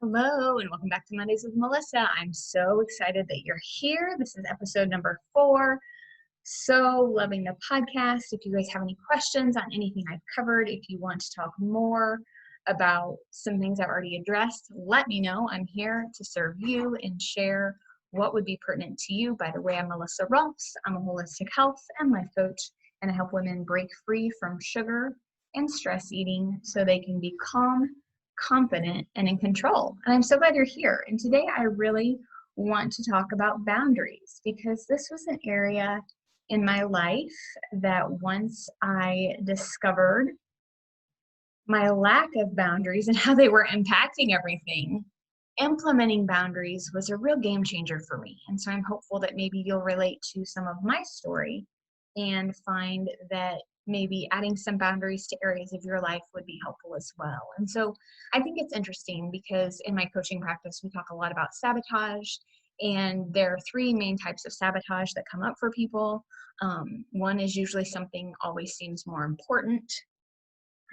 Hello, and welcome back to Mondays with Melissa. I'm so excited that you're here. This is episode number 4. So loving the podcast. If you guys have any questions on anything I've covered, if you want to talk more about some things I've already addressed, let me know. I'm here to serve you and share what would be pertinent to you. By the way, I'm Melissa Rolfs. I'm a holistic health and life coach, and I help women break free from sugar and stress eating so they can be calm, confident, and in control. And I'm so glad you're here. And today I really want to talk about boundaries because this was an area in my life that once I discovered my lack of boundaries and how they were impacting everything, implementing boundaries was a real game changer for me. And so I'm hopeful that maybe you'll relate to some of my story and find that maybe adding some boundaries to areas of your life would be helpful as well. And so I think it's interesting because in my coaching practice, we talk a lot about sabotage, and there are 3 main types of sabotage that come up for people. One is usually something always seems more important.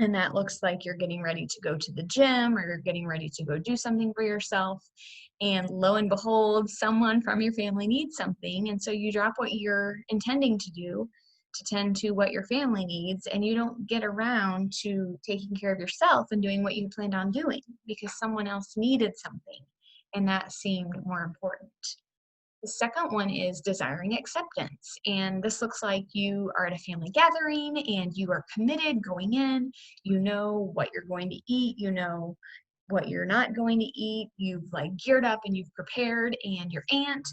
And that looks like you're getting ready to go to the gym or you're getting ready to go do something for yourself. And lo and behold, someone from your family needs something. And so you drop what you're intending to do to tend to what your family needs. And you don't get around to taking care of yourself and doing what you planned on doing because someone else needed something. And that seemed more important. The second one is desiring acceptance. And this looks like you are at a family gathering and you are committed going in. You know what you're going to eat. You know what you're not going to eat. You've geared up and you've prepared, and your aunt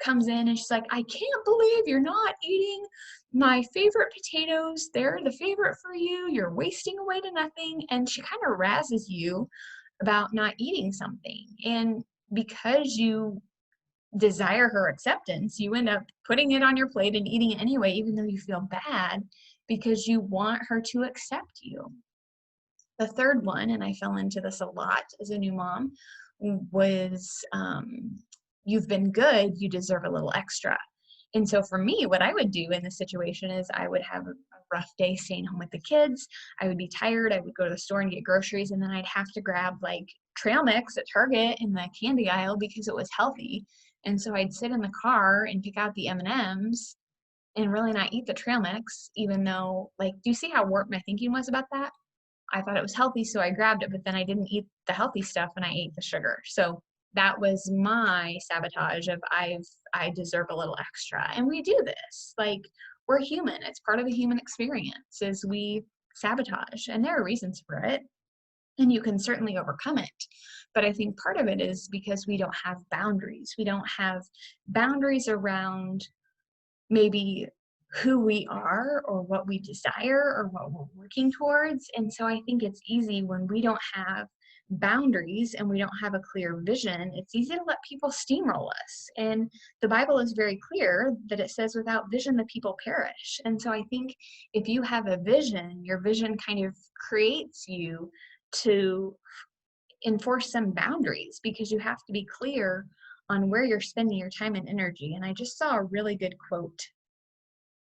comes in and she's like, I can't believe you're not eating my favorite potatoes. They're the favorite for you. You're wasting away to nothing. And she kind of razzes you about not eating something. And because you desire her acceptance, you end up putting it on your plate and eating it anyway, even though you feel bad because you want her to accept you. The third one, and I fell into this a lot as a new mom, was you've been good, you deserve a little extra. And so for me, what I would do in this situation is I would have a rough day staying home with the kids. I would be tired. I would go to the store and get groceries, and then I'd have to grab trail mix at Target in the candy aisle because it was healthy. And so I'd sit in the car and pick out the M&Ms and really not eat the trail mix, even though, do you see how warped my thinking was about that? I thought it was healthy, so I grabbed it, but then I didn't eat the healthy stuff and I ate the sugar. So that was my sabotage of I deserve a little extra. And we do this. We're human. It's part of the human experience is we sabotage, and there are reasons for it. And you can certainly overcome it. But I think part of it is because we don't have boundaries. We don't have boundaries around maybe who we are or what we desire or what we're working towards. And so I think it's easy when we don't have boundaries and we don't have a clear vision, it's easy to let people steamroll us. And the Bible is very clear that it says without vision, the people perish. And so I think if you have a vision, your vision kind of creates you to enforce some boundaries because you have to be clear on where you're spending your time and energy. And I just saw a really good quote.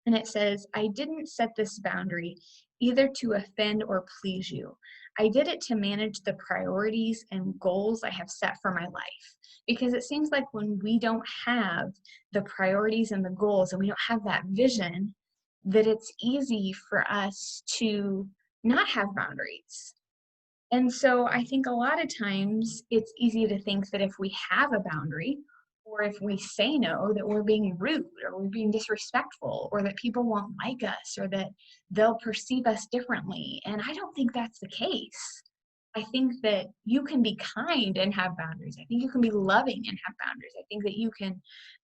And it says, I didn't set this boundary either to offend or please you. I did it to manage the priorities and goals I have set for my life. Because it seems like when we don't have the priorities and the goals and we don't have that vision, that it's easy for us to not have boundaries. And so I think a lot of times it's easy to think that if we have a boundary or if we say no, that we're being rude or we're being disrespectful or that people won't like us or that they'll perceive us differently. And I don't think that's the case. I think that you can be kind and have boundaries. I think you can be loving and have boundaries. I think that you can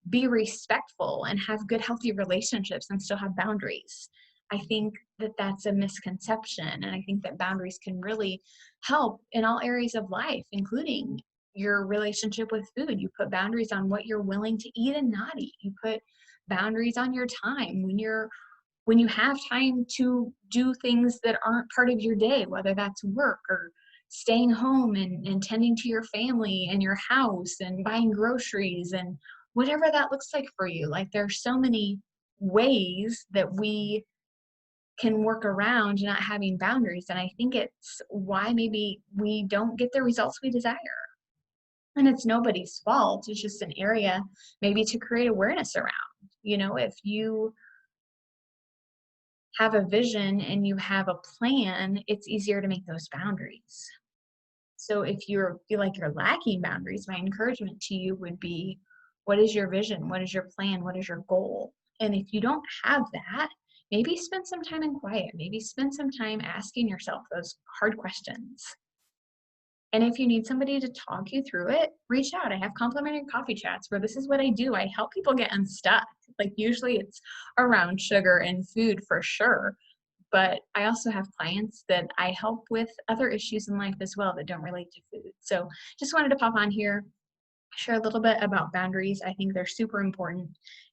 be respectful and have good, healthy relationships and still have boundaries. I think that that's a misconception. And I think that boundaries can really help in all areas of life, including your relationship with food. You put boundaries on what you're willing to eat and not eat. You put boundaries on your time when you have time to do things that aren't part of your day, whether that's work or staying home and tending to your family and your house and buying groceries and whatever that looks like for you. There's so many ways that we can work around not having boundaries. And I think it's why maybe we don't get the results we desire. And it's nobody's fault. It's just an area maybe to create awareness around. If you have a vision and you have a plan, it's easier to make those boundaries. So if you feel like you're lacking boundaries, my encouragement to you would be, what is your vision? What is your plan? What is your goal? And if you don't have that, maybe spend some time in quiet. Maybe spend some time asking yourself those hard questions. And if you need somebody to talk you through it, reach out. I have complimentary coffee chats where this is what I do. I help people get unstuck. Like usually it's around sugar and food for sure. But I also have clients that I help with other issues in life as well that don't relate to food. So just wanted to pop on here, share a little bit about boundaries. I think they're super important.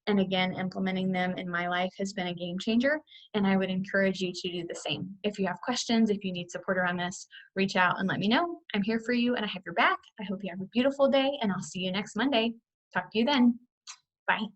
And again, implementing them in my life has been a game changer. And I would encourage you to do the same. If you have questions, if you need support around this, reach out and let me know. I'm here for you and I have your back. I hope you have a beautiful day and I'll see you next Monday. Talk to you then. Bye.